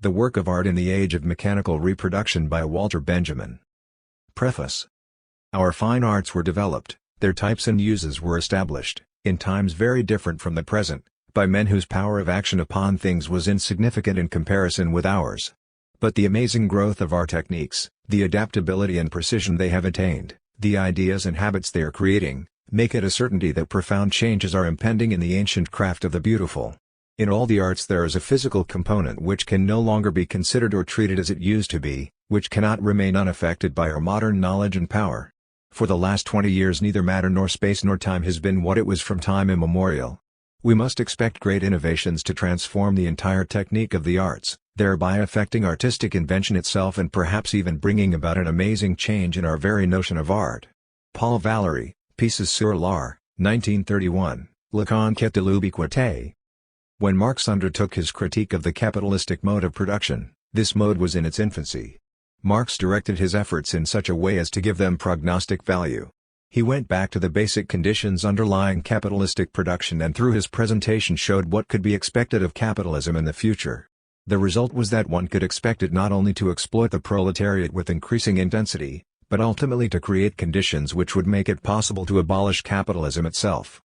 The Work of Art in the Age of Mechanical Reproduction by Walter Benjamin. Preface. Our fine arts were developed, their types and uses were established, in times very different from the present, by men whose power of action upon things was insignificant in comparison with ours. But the amazing growth of our techniques, the adaptability and precision they have attained, the ideas and habits they are creating, make it a certainty that profound changes are impending in the ancient craft of the beautiful. In all the arts there is a physical component which can no longer be considered or treated as it used to be, which cannot remain unaffected by our modern knowledge and power. For the last 20 years neither matter nor space nor time has been what it was from time immemorial. We must expect great innovations to transform the entire technique of the arts, thereby affecting artistic invention itself and perhaps even bringing about an amazing change in our very notion of art. Paul Valéry, Pieces sur l'art, 1931, La conquête de l'ubiquité. When Marx undertook his critique of the capitalistic mode of production, this mode was in its infancy. Marx directed his efforts in such a way as to give them prognostic value. He went back to the basic conditions underlying capitalistic production and through his presentation showed what could be expected of capitalism in the future. The result was that one could expect it not only to exploit the proletariat with increasing intensity, but ultimately to create conditions which would make it possible to abolish capitalism itself.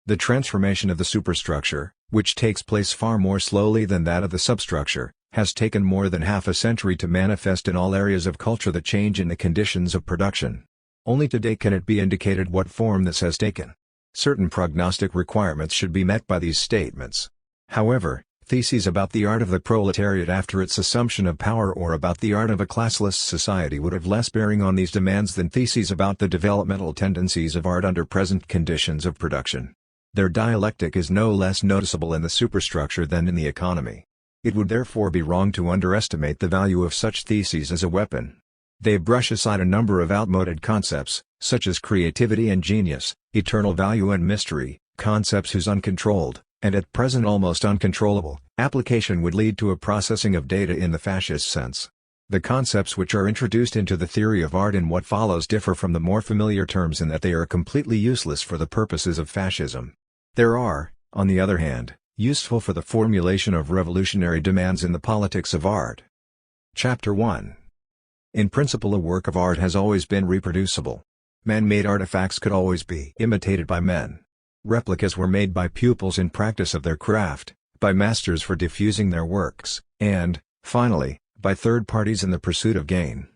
The transformation of the superstructure, which takes place far more slowly than that of the substructure, has taken more than half a century to manifest in all areas of culture the change in the conditions of production. Only today can it be indicated what form this has taken. Certain prognostic requirements should be met by these statements. However, theses about the art of the proletariat after its assumption of power or about the art of a classless society would have less bearing on these demands than theses about the developmental tendencies of art under present conditions of production. Their dialectic is no less noticeable in the superstructure than in the economy. It would therefore be wrong to underestimate the value of such theses as a weapon. They brush aside a number of outmoded concepts, such as creativity and genius, eternal value and mystery, concepts whose uncontrolled, and at present almost uncontrollable, application would lead to a processing of data in the fascist sense. The concepts which are introduced into the theory of art in what follows differ from the more familiar terms in that they are completely useless for the purposes of fascism. There are, on the other hand, useful for the formulation of revolutionary demands in the politics of art. Chapter 1. In principle, a work of art has always been reproducible. Man-made artifacts could always be imitated by men. Replicas were made by pupils in practice of their craft, by masters for diffusing their works, and, finally, by third parties in the pursuit of gain.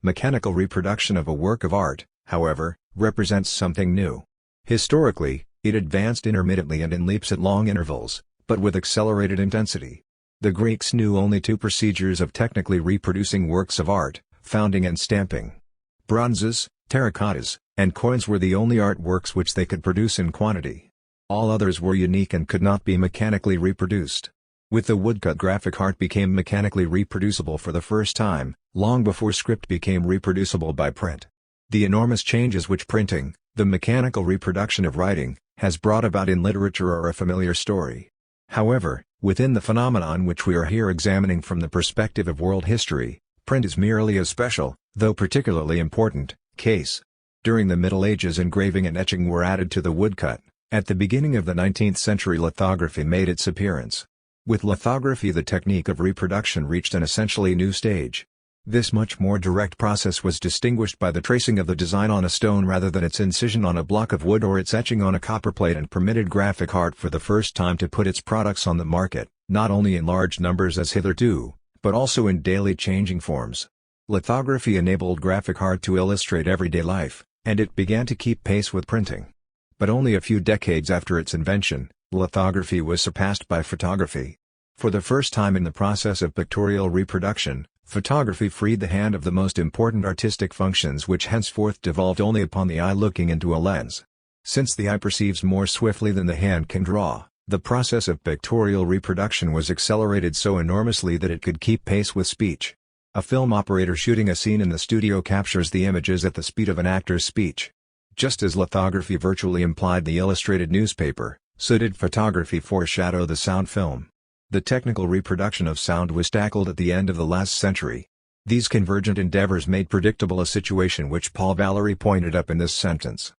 Mechanical reproduction of a work of art, however, represents something new. Historically, it advanced intermittently and in leaps at long intervals, but with accelerated intensity. The Greeks knew only two procedures of technically reproducing works of art: founding and stamping. Bronzes, terracottas, and coins were the only artworks which they could produce in quantity. All others were unique and could not be mechanically reproduced. With the woodcut, graphic art became mechanically reproducible for the first time, long before script became reproducible by print. The enormous changes which printing, the mechanical reproduction of writing, has brought about in literature are a familiar story. However, within the phenomenon which we are here examining from the perspective of world history, print is merely a special, though particularly important, case. During the Middle Ages, engraving and etching were added to the woodcut. At the beginning of the 19th century, lithography made its appearance. With lithography, the technique of reproduction reached an essentially new stage. This much more direct process was distinguished by the tracing of the design on a stone rather than its incision on a block of wood or its etching on a copperplate, and permitted graphic art for the first time to put its products on the market, not only in large numbers as hitherto, but also in daily changing forms. Lithography enabled graphic art to illustrate everyday life, and it began to keep pace with printing. But only a few decades after its invention, lithography was surpassed by photography. For the first time in the process of pictorial reproduction, photography freed the hand of the most important artistic functions which henceforth devolved only upon the eye looking into a lens. Since the eye perceives more swiftly than the hand can draw, the process of pictorial reproduction was accelerated so enormously that it could keep pace with speech. A film operator shooting a scene in the studio captures the images at the speed of an actor's speech. Just as lithography virtually implied the illustrated newspaper, so did photography foreshadow the sound film. The technical reproduction of sound was tackled at the end of the last century. These convergent endeavors made predictable a situation which Paul Valéry pointed up in this sentence.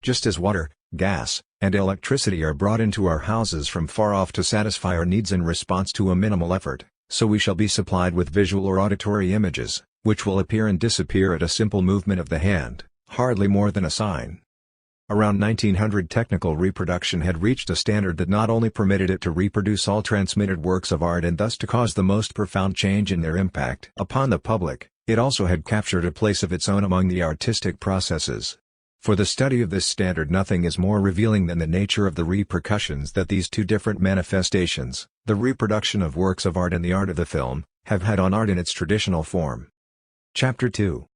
Just as water, gas, and electricity are brought into our houses from far off to satisfy our needs in response to a minimal effort, so we shall be supplied with visual or auditory images, which will appear and disappear at a simple movement of the hand, hardly more than a sign. Around 1900, technical reproduction had reached a standard that not only permitted it to reproduce all transmitted works of art and thus to cause the most profound change in their impact upon the public, it also had captured a place of its own among the artistic processes. For the study of this standard, nothing is more revealing than the nature of the repercussions that these two different manifestations, the reproduction of works of art and the art of the film, have had on art in its traditional form. Chapter 2.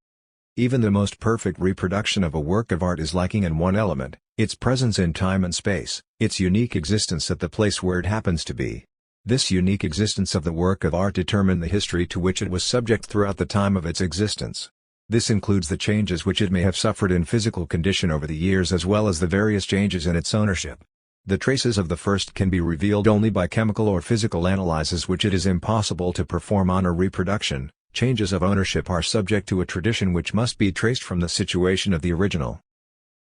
Even the most perfect reproduction of a work of art is lacking in one element: its presence in time and space, its unique existence at the place where it happens to be. This unique existence of the work of art determined the history to which it was subject throughout the time of its existence. This includes the changes which it may have suffered in physical condition over the years as well as the various changes in its ownership. The traces of the first can be revealed only by chemical or physical analyses which it is impossible to perform on a reproduction. Changes of ownership are subject to a tradition which must be traced from the situation of the original.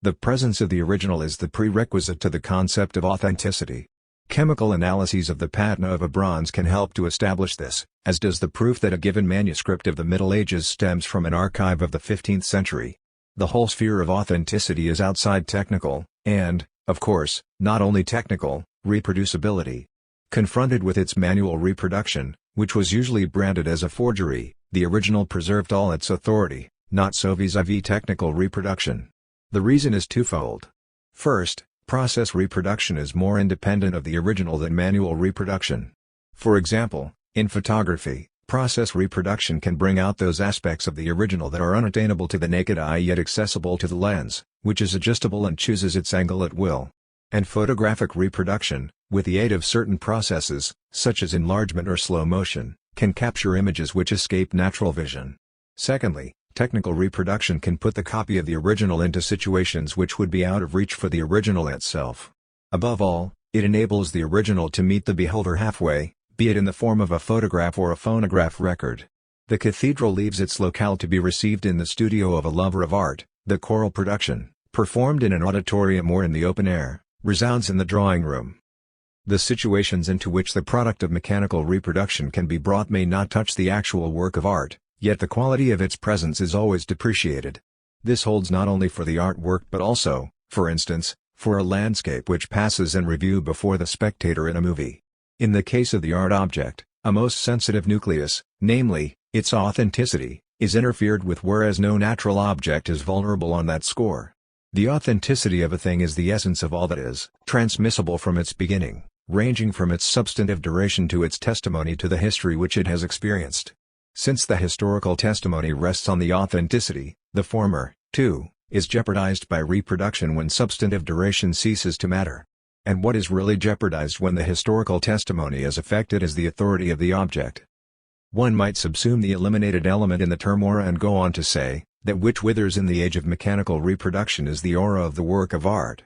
The presence of the original is the prerequisite to the concept of authenticity. Chemical analyses of the patina of a bronze can help to establish this, as does the proof that a given manuscript of the Middle Ages stems from an archive of the 15th century. The whole sphere of authenticity is outside technical, and, of course, not only technical, reproducibility. Confronted with its manual reproduction, which was usually branded as a forgery, the original preserved all its authority, not so vis-à-vis technical reproduction. The reason is twofold. First, process reproduction is more independent of the original than manual reproduction. For example, in photography, process reproduction can bring out those aspects of the original that are unattainable to the naked eye yet accessible to the lens, which is adjustable and chooses its angle at will. And photographic reproduction, with the aid of certain processes, such as enlargement or slow motion, can capture images which escape natural vision. Secondly, technical reproduction can put the copy of the original into situations which would be out of reach for the original itself. Above all, it enables the original to meet the beholder halfway, be it in the form of a photograph or a phonograph record. The cathedral leaves its locale to be received in the studio of a lover of art. The choral production, performed in an auditorium or in the open air, resounds in the drawing room. The situations into which the product of mechanical reproduction can be brought may not touch the actual work of art, yet the quality of its presence is always depreciated. This holds not only for the artwork but also, for instance, for a landscape which passes in review before the spectator in a movie. In the case of the art object, a most sensitive nucleus, namely, its authenticity, is interfered with, whereas no natural object is vulnerable on that score. The authenticity of a thing is the essence of all that is transmissible from its beginning, ranging from its substantive duration to its testimony to the history which it has experienced. Since the historical testimony rests on the authenticity, the former, too, is jeopardized by reproduction when substantive duration ceases to matter. And what is really jeopardized when the historical testimony is affected is the authority of the object. One might subsume the eliminated element in the term aura and go on to say, that which withers in the age of mechanical reproduction is the aura of the work of art.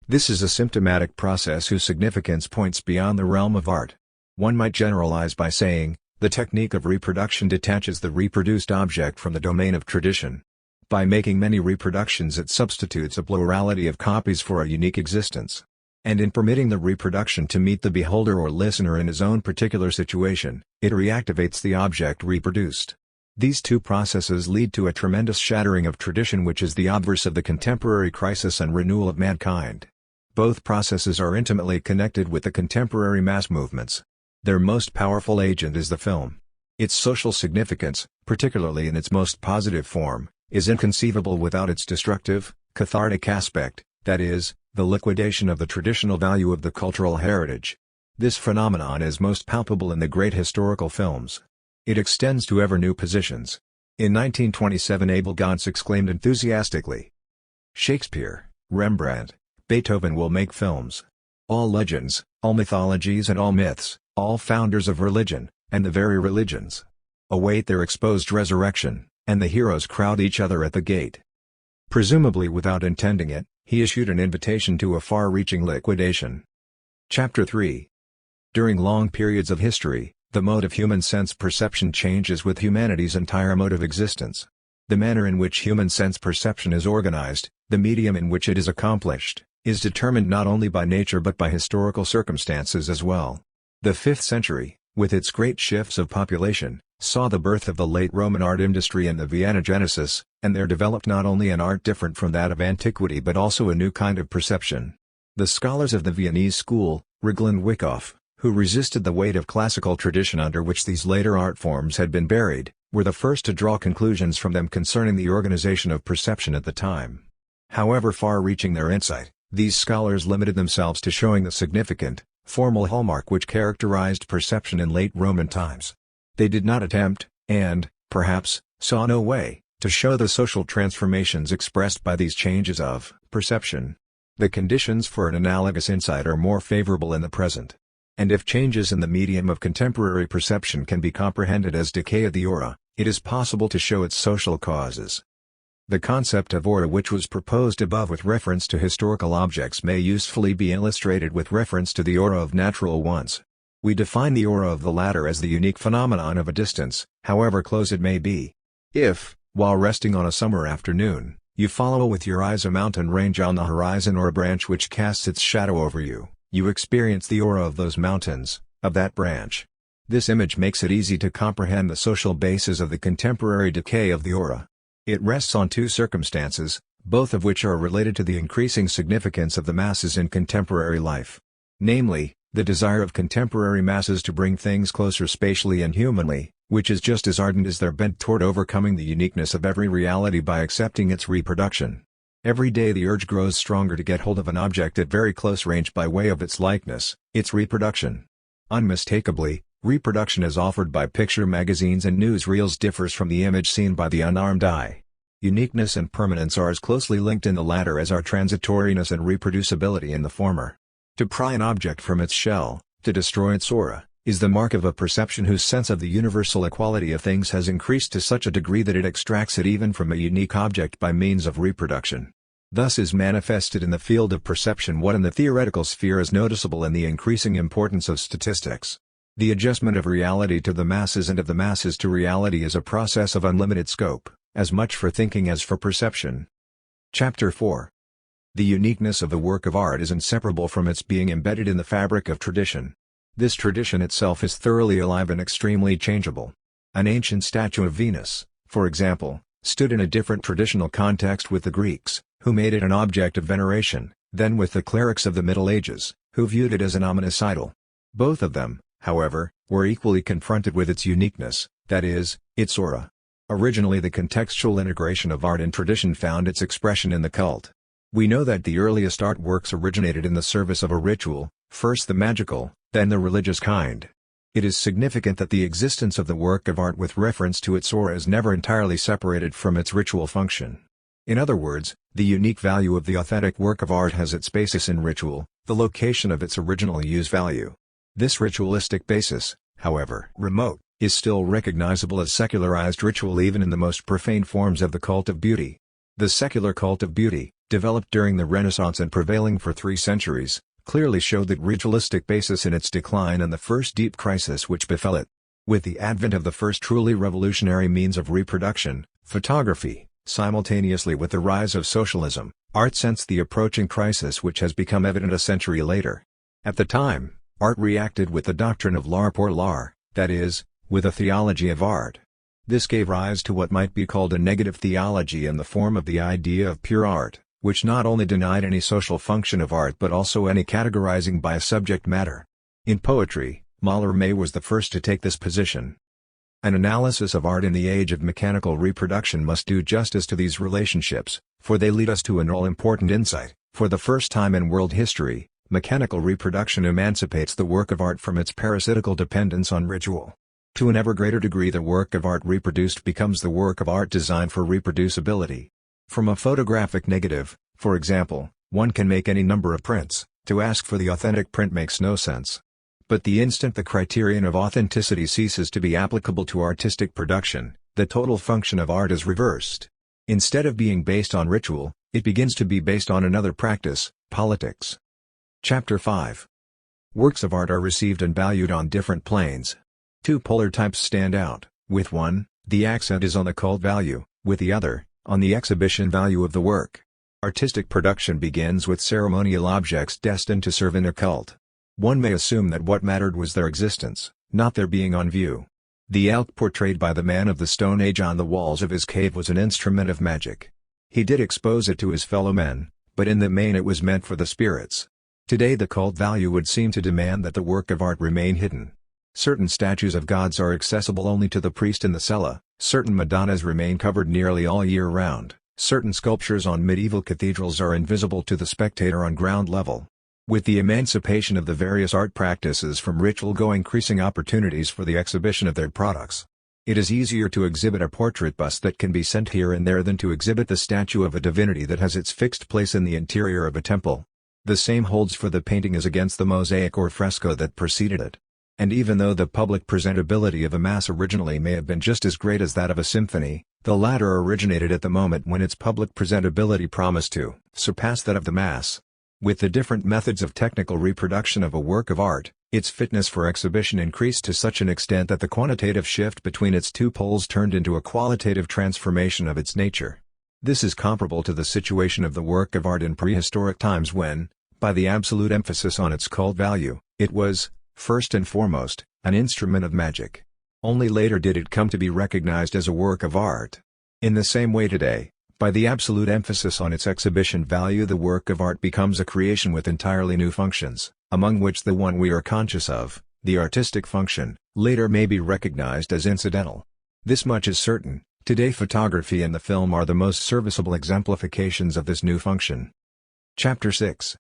This is a symptomatic process whose significance points beyond the realm of art. One might generalize by saying, the technique of reproduction detaches the reproduced object from the domain of tradition. By making many reproductions it substitutes a plurality of copies for a unique existence. And in permitting the reproduction to meet the beholder or listener in his own particular situation, it reactivates the object reproduced. These two processes lead to a tremendous shattering of tradition which is the obverse of the contemporary crisis and renewal of mankind. Both processes are intimately connected with the contemporary mass movements. Their most powerful agent is the film. Its social significance, particularly in its most positive form, is inconceivable without its destructive, cathartic aspect, that is, the liquidation of the traditional value of the cultural heritage. This phenomenon is most palpable in the great historical films. It extends to ever new positions. In 1927 Abel Gance exclaimed enthusiastically, "Shakespeare, Rembrandt, Beethoven will make films. All legends, all mythologies and all myths, all founders of religion, and the very religions, await their exposed resurrection, and the heroes crowd each other at the gate." Presumably without intending it, he issued an invitation to a far-reaching liquidation. Chapter 3. During long periods of history, the mode of human sense perception changes with humanity's entire mode of existence. The manner in which human sense perception is organized, the medium in which it is accomplished, is determined not only by nature but by historical circumstances as well. The 5th century, with its great shifts of population, saw the birth of the late Roman art industry and the Vienna Genesis, and there developed not only an art different from that of antiquity but also a new kind of perception. The scholars of the Viennese school, Riegel and Wyckoff, who resisted the weight of classical tradition under which these later art forms had been buried, were the first to draw conclusions from them concerning the organization of perception at the time. However far-reaching their insight, these scholars limited themselves to showing the significant, formal hallmark which characterized perception in late Roman times. They did not attempt, and, perhaps, saw no way, to show the social transformations expressed by these changes of perception. The conditions for an analogous insight are more favorable in the present. And if changes in the medium of contemporary perception can be comprehended as decay of the aura, it is possible to show its social causes. The concept of aura which was proposed above with reference to historical objects may usefully be illustrated with reference to the aura of natural ones. We define the aura of the latter as the unique phenomenon of a distance, however close it may be. If, while resting on a summer afternoon, you follow with your eyes a mountain range on the horizon or a branch which casts its shadow over you, you experience the aura of those mountains, of that branch. This image makes it easy to comprehend the social basis of the contemporary decay of the aura. It rests on two circumstances, both of which are related to the increasing significance of the masses in contemporary life. Namely, the desire of contemporary masses to bring things closer spatially and humanly, which is just as ardent as their bent toward overcoming the uniqueness of every reality by accepting its reproduction. Every day the urge grows stronger to get hold of an object at very close range by way of its likeness, its reproduction. Unmistakably, reproduction as offered by picture magazines and newsreels differs from the image seen by the unarmed eye. Uniqueness and permanence are as closely linked in the latter as are transitoriness and reproducibility in the former. To pry an object from its shell, to destroy its aura, is the mark of a perception whose sense of the universal equality of things has increased to such a degree that it extracts it even from a unique object by means of reproduction. Thus is manifested in the field of perception what in the theoretical sphere is noticeable in the increasing importance of statistics. The adjustment of reality to the masses and of the masses to reality is a process of unlimited scope, as much for thinking as for perception. Chapter 4. The uniqueness of the work of art is inseparable from its being embedded in the fabric of tradition. This tradition itself is thoroughly alive and extremely changeable. An ancient statue of Venus, for example, stood in a different traditional context with the Greeks, who made it an object of veneration, than with the clerics of the Middle Ages, who viewed it as an ominous idol. Both of them, however, were equally confronted with its uniqueness, that is, its aura. Originally the contextual integration of art and tradition found its expression in the cult. We know that the earliest artworks originated in the service of a ritual, first the magical, then the religious kind. It is significant that the existence of the work of art with reference to its aura is never entirely separated from its ritual function. In other words, the unique value of the authentic work of art has its basis in ritual, the location of its original use value. This ritualistic basis, however remote, is still recognizable as secularized ritual even in the most profane forms of the cult of beauty. The secular cult of beauty, developed during the Renaissance and prevailing for 3 centuries, clearly showed that ritualistic basis in its decline and the first deep crisis which befell it. With the advent of the first truly revolutionary means of reproduction, photography, simultaneously with the rise of socialism, art sensed the approaching crisis which has become evident a century later. At the time, art reacted with the doctrine of l'art pour l'art, that is, with a theology of art. This gave rise to what might be called a negative theology in the form of the idea of pure art, which not only denied any social function of art but also any categorizing by a subject matter. In poetry, Mallarmé was the first to take this position. An analysis of art in the age of mechanical reproduction must do justice to these relationships, for they lead us to an all-important insight. For the first time in world history, mechanical reproduction emancipates the work of art from its parasitical dependence on ritual. To an ever greater degree the work of art reproduced becomes the work of art designed for reproducibility. From a photographic negative, for example, one can make any number of prints. To ask for the authentic print makes no sense. But the instant the criterion of authenticity ceases to be applicable to artistic production, the total function of art is reversed. Instead of being based on ritual, it begins to be based on another practice, politics. Chapter 5. Works of art are received and valued on different planes. 2 polar types stand out. With one, the accent is on the cult value, with the other, on the exhibition value of the work. Artistic production begins with ceremonial objects destined to serve in a cult. One may assume that what mattered was their existence, not their being on view. The elk portrayed by the man of the Stone Age on the walls of his cave was an instrument of magic. He did expose it to his fellow men, but in the main it was meant for the spirits. Today the cult value would seem to demand that the work of art remain hidden. Certain statues of gods are accessible only to the priest in the cella, certain Madonnas remain covered nearly all year round, certain sculptures on medieval cathedrals are invisible to the spectator on ground level. With the emancipation of the various art practices from ritual go increasing opportunities for the exhibition of their products. It is easier to exhibit a portrait bust that can be sent here and there than to exhibit the statue of a divinity that has its fixed place in the interior of a temple. The same holds for the painting as against the mosaic or fresco that preceded it. And even though the public presentability of a mass originally may have been just as great as that of a symphony, the latter originated at the moment when its public presentability promised to surpass that of the mass. With the different methods of technical reproduction of a work of art, its fitness for exhibition increased to such an extent that the quantitative shift between its two poles turned into a qualitative transformation of its nature. This is comparable to the situation of the work of art in prehistoric times when, by the absolute emphasis on its cult value, it was, first and foremost, an instrument of magic. Only later did it come to be recognized as a work of art. In the same way today, by the absolute emphasis on its exhibition value, the work of art becomes a creation with entirely new functions, among which the one we are conscious of, the artistic function, later may be recognized as incidental. This much is certain: today photography and the film are the most serviceable exemplifications of this new function. Chapter 6.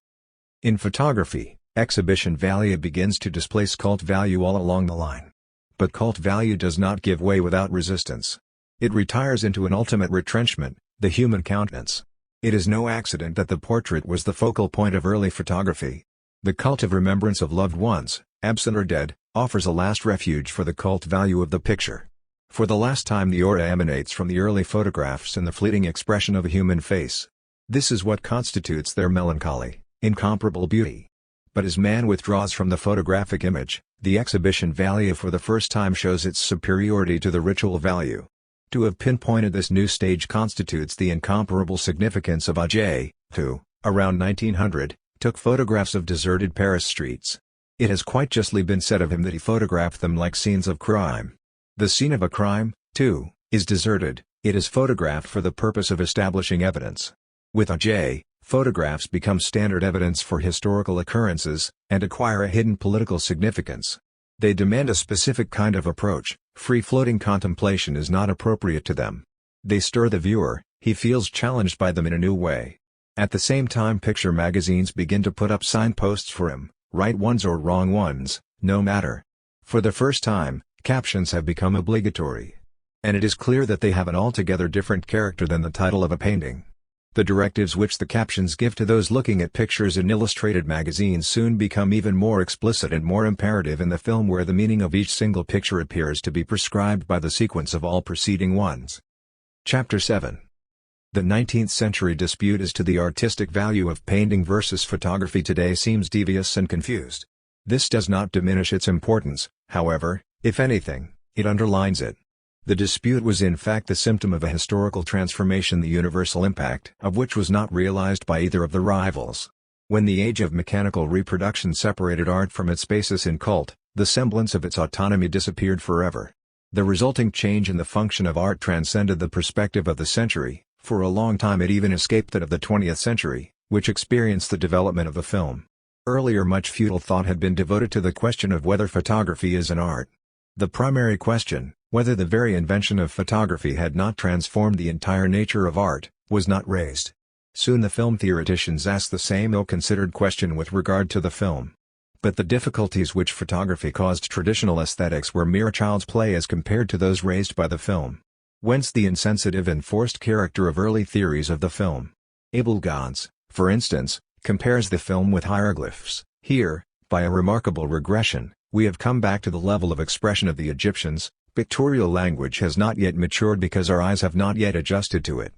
In photography, exhibition value begins to displace cult value all along the line. But cult value does not give way without resistance. It retires into an ultimate retrenchment, the human countenance. It is no accident that the portrait was the focal point of early photography. The cult of remembrance of loved ones, absent or dead, offers a last refuge for the cult value of the picture. For the last time the aura emanates from the early photographs in the fleeting expression of a human face. This is what constitutes their melancholy, incomparable beauty. But as man withdraws from the photographic image, the exhibition value for the first time shows its superiority to the ritual value. To have pinpointed this new stage constitutes the incomparable significance of Auger, who, around 1900, took photographs of deserted Paris streets. It has quite justly been said of him that he photographed them like scenes of crime. The scene of a crime, too, is deserted. It is photographed for the purpose of establishing evidence. With Auger, photographs become standard evidence for historical occurrences, and acquire a hidden political significance. They demand a specific kind of approach. Free-floating contemplation is not appropriate to them. They stir the viewer, he feels challenged by them in a new way. At the same time picture magazines begin to put up signposts for him, right ones or wrong ones, no matter. For the first time, captions have become obligatory. And it is clear that they have an altogether different character than the title of a painting. The directives which the captions give to those looking at pictures in illustrated magazines soon become even more explicit and more imperative in the film, where the meaning of each single picture appears to be prescribed by the sequence of all preceding ones. Chapter 7. The 19th century dispute as to the artistic value of painting versus photography today seems devious and confused. This does not diminish its importance, however; if anything, it underlines it. The dispute was in fact the symptom of a historical transformation, the universal impact of which was not realized by either of the rivals. When the age of mechanical reproduction separated art from its basis in cult, the semblance of its autonomy disappeared forever. The resulting change in the function of art transcended the perspective of the century. For a long time it even escaped that of the 20th century, which experienced the development of the film. Earlier much futile thought had been devoted to the question of whether photography is an art. The primary question, whether the very invention of photography had not transformed the entire nature of art, was not raised. Soon the film theoreticians asked the same ill-considered question with regard to the film. But the difficulties which photography caused traditional aesthetics were mere child's play as compared to those raised by the film. Whence the insensitive and forced character of early theories of the film. Abel Gance, for instance, compares the film with hieroglyphs. Here, by a remarkable regression, we have come back to the level of expression of the Egyptians. Pictorial language has not yet matured because our eyes have not yet adjusted to it.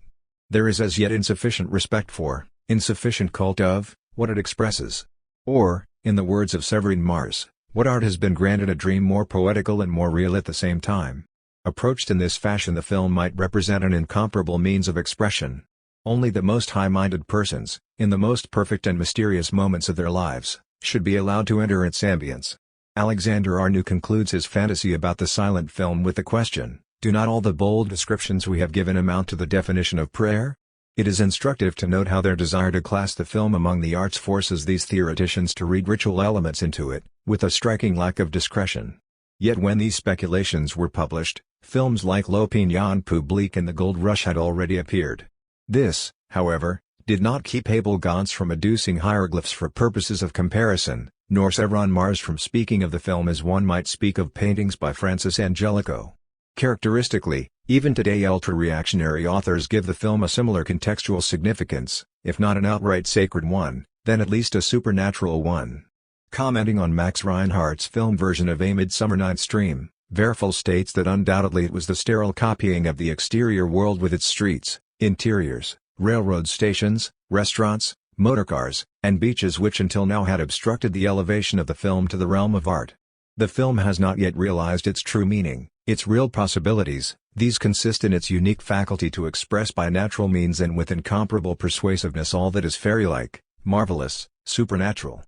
There is as yet insufficient respect for, insufficient cult of, what it expresses. Or, in the words of Severine Mars, what art has been granted a dream more poetical and more real at the same time. Approached in this fashion, the film might represent an incomparable means of expression. Only the most high-minded persons, in the most perfect and mysterious moments of their lives, should be allowed to enter its ambience. Alexander Arnoux concludes his fantasy about the silent film with the question, "Do not all the bold descriptions we have given amount to the definition of prayer?" It is instructive to note how their desire to class the film among the arts forces these theoreticians to read ritual elements into it, with a striking lack of discretion. Yet when these speculations were published, films like L'Opinion Publique and The Gold Rush had already appeared. This, however, did not keep Abel Gance from adducing hieroglyphs for purposes of comparison, nor Sevron Mars from speaking of the film as one might speak of paintings by Francis Angelico. Characteristically, even today ultra-reactionary authors give the film a similar contextual significance, if not an outright sacred one, then at least a supernatural one. Commenting on Max Reinhardt's film version of A Midsummer Night's Dream, Werfel states that undoubtedly it was the sterile copying of the exterior world with its streets, interiors, railroad stations, restaurants, motorcars, and beaches which until now had obstructed the elevation of the film to the realm of art. The film has not yet realized its true meaning, its real possibilities. These consist in its unique faculty to express by natural means and with incomparable persuasiveness all that is fairy-like, marvelous, supernatural.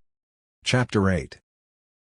Chapter 8.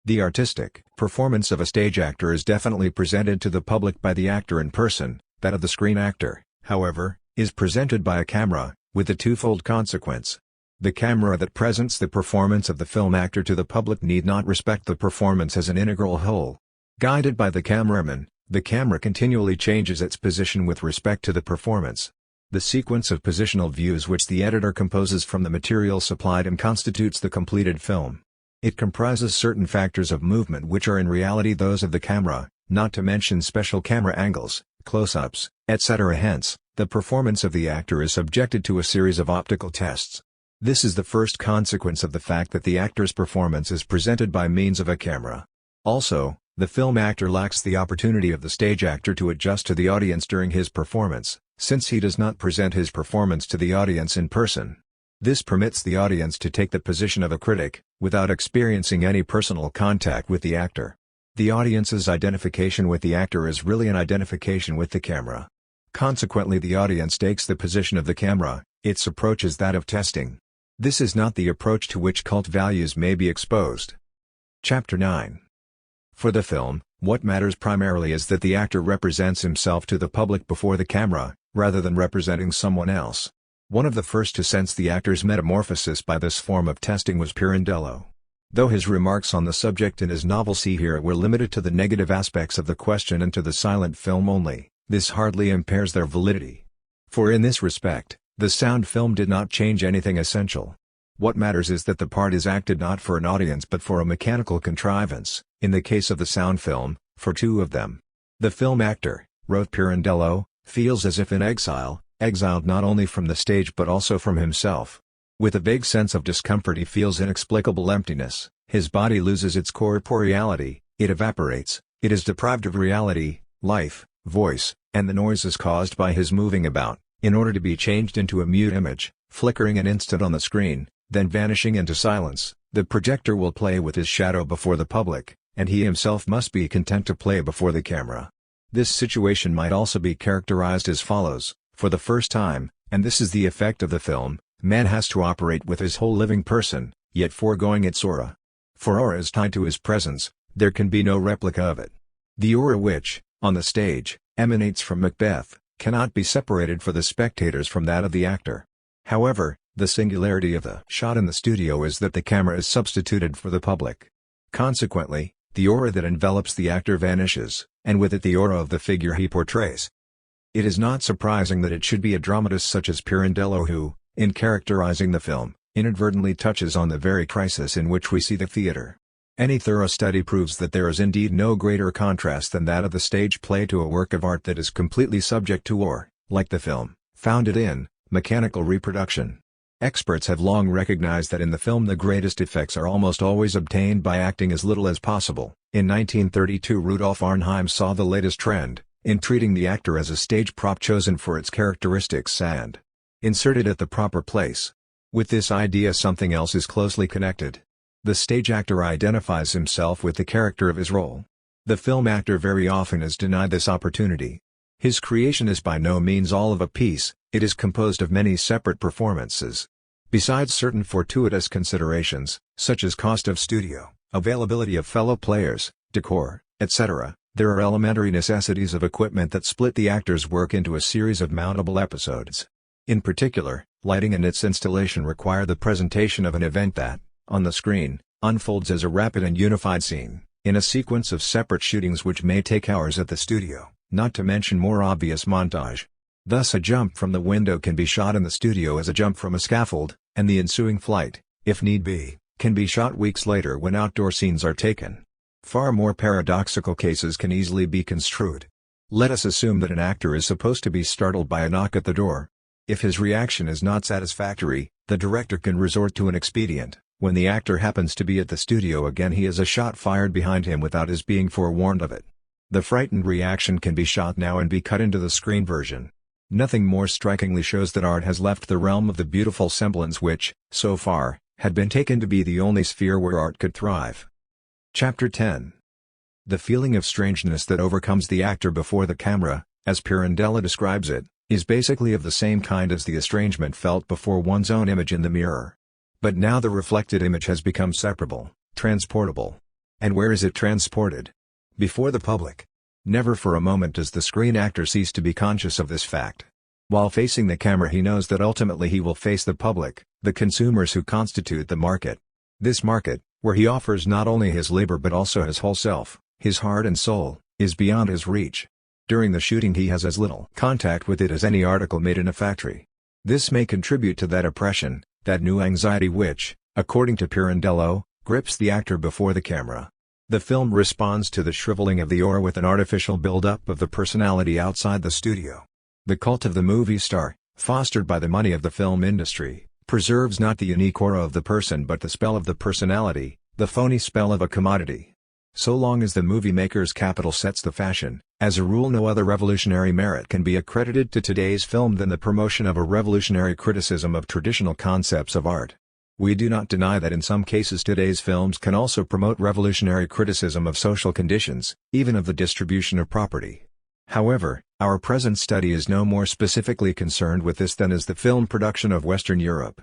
The artistic performance of a stage actor is definitely presented to the public by the actor in person. That of the screen actor, however, is presented by a camera, with a twofold consequence. The camera that presents the performance of the film actor to the public need not respect the performance as an integral whole. Guided by the cameraman, the camera continually changes its position with respect to the performance. The sequence of positional views which the editor composes from the material supplied him constitutes the completed film. It comprises certain factors of movement which are in reality those of the camera, not to mention special camera angles, close-ups, etc. Hence, the performance of the actor is subjected to a series of optical tests. This is the first consequence of the fact that the actor's performance is presented by means of a camera. Also, the film actor lacks the opportunity of the stage actor to adjust to the audience during his performance, since he does not present his performance to the audience in person. This permits the audience to take the position of a critic, without experiencing any personal contact with the actor. The audience's identification with the actor is really an identification with the camera. Consequently, the audience takes the position of the camera. Its approach is that of testing. This is not the approach to which cult values may be exposed. Chapter 9. For the film, what matters primarily is that the actor represents himself to the public before the camera, rather than representing someone else. One of the first to sense the actor's metamorphosis by this form of testing was Pirandello. Though his remarks on the subject in his novel See Here were limited to the negative aspects of the question and to the silent film only, this hardly impairs their validity. For in this respect, the sound film did not change anything essential. What matters is that the part is acted not for an audience but for a mechanical contrivance, in the case of the sound film, for two of them. The film actor, wrote Pirandello, feels as if in exile, exiled not only from the stage but also from himself. With a vague sense of discomfort he feels inexplicable emptiness, his body loses its corporeality, it evaporates, it is deprived of reality, life, voice, and the noises caused by his moving about, in order to be changed into a mute image, flickering an instant on the screen, then vanishing into silence. The projector will play with his shadow before the public, and he himself must be content to play before the camera. This situation might also be characterized as follows: for the first time, and this is the effect of the film, man has to operate with his whole living person, yet foregoing its aura. For aura is tied to his presence, there can be no replica of it. The aura which, on the stage, emanates from Macbeth, cannot be separated for the spectators from that of the actor. However, the singularity of the shot in the studio is that the camera is substituted for the public. Consequently, the aura that envelops the actor vanishes, and with it the aura of the figure he portrays. It is not surprising that it should be a dramatist such as Pirandello who, in characterizing the film, inadvertently touches on the very crisis in which we see the theater. Any thorough study proves that there is indeed no greater contrast than that of the stage play to a work of art that is completely subject to or, like the film, founded in mechanical reproduction. Experts have long recognized that in the film the greatest effects are almost always obtained by acting as little as possible. In 1932 Rudolf Arnheim saw the latest trend, in treating the actor as a stage prop chosen for its characteristics and inserted at the proper place. With this idea something else is closely connected. The stage actor identifies himself with the character of his role. The film actor very often is denied this opportunity. His creation is by no means all of a piece, it is composed of many separate performances. Besides certain fortuitous considerations, such as cost of studio, Availability of fellow players, decor, etc. There are elementary necessities of equipment that split the actor's work into a series of mountable episodes. In particular, lighting and its installation require the presentation of an event that, on the screen, unfolds as a rapid and unified scene, in a sequence of separate shootings which may take hours at the studio, not to mention more obvious montage. Thus a jump from the window can be shot in the studio as a jump from a scaffold, and the ensuing flight, if need be, can be shot weeks later when outdoor scenes are taken. Far more paradoxical cases can easily be construed. Let us assume that an actor is supposed to be startled by a knock at the door. If his reaction is not satisfactory, the director can resort to an expedient. When the actor happens to be at the studio again, he has a shot fired behind him without his being forewarned of it. The frightened reaction can be shot now and be cut into the screen version. Nothing more strikingly shows that art has left the realm of the beautiful semblance which, so far, had been taken to be the only sphere where art could thrive. Chapter 10. The feeling of strangeness that overcomes the actor before the camera, as Pirandello describes it, is basically of the same kind as the estrangement felt before one's own image in the mirror. But now the reflected image has become separable, transportable. And where is it transported? Before the public. Never for a moment does the screen actor cease to be conscious of this fact. While facing the camera, he knows that ultimately he will face the public, the consumers who constitute the market. This market, where he offers not only his labor but also his whole self, his heart and soul, is beyond his reach. During the shooting he has as little contact with it as any article made in a factory. This may contribute to that oppression, that new anxiety which, according to Pirandello, grips the actor before the camera. The film responds to the shriveling of the aura with an artificial build-up of the personality outside the studio. The cult of the movie star, fostered by the money of the film industry, preserves not the unique aura of the person but the spell of the personality, the phony spell of a commodity. So long as the movie maker's capital sets the fashion, as a rule no other revolutionary merit can be accredited to today's film than the promotion of a revolutionary criticism of traditional concepts of art. We do not deny that in some cases today's films can also promote revolutionary criticism of social conditions, even of the distribution of property. However, our present study is no more specifically concerned with this than is the film production of Western Europe.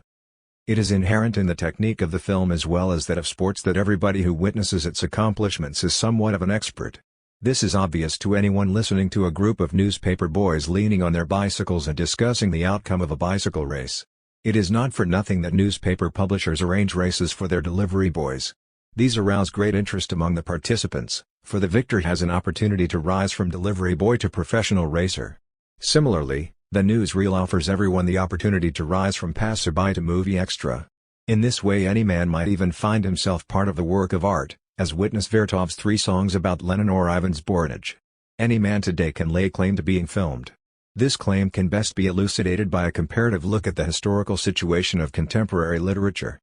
It is inherent in the technique of the film as well as that of sports that everybody who witnesses its accomplishments is somewhat of an expert. This is obvious to anyone listening to a group of newspaper boys leaning on their bicycles and discussing the outcome of a bicycle race. It is not for nothing that newspaper publishers arrange races for their delivery boys. These arouse great interest among the participants, for the victor has an opportunity to rise from delivery boy to professional racer. Similarly, the newsreel offers everyone the opportunity to rise from passerby to movie extra. In this way any man might even find himself part of the work of art, as witness Vertov's 3 songs about Lenin or Ivan Zbornich. Any man today can lay claim to being filmed. This claim can best be elucidated by a comparative look at the historical situation of contemporary literature.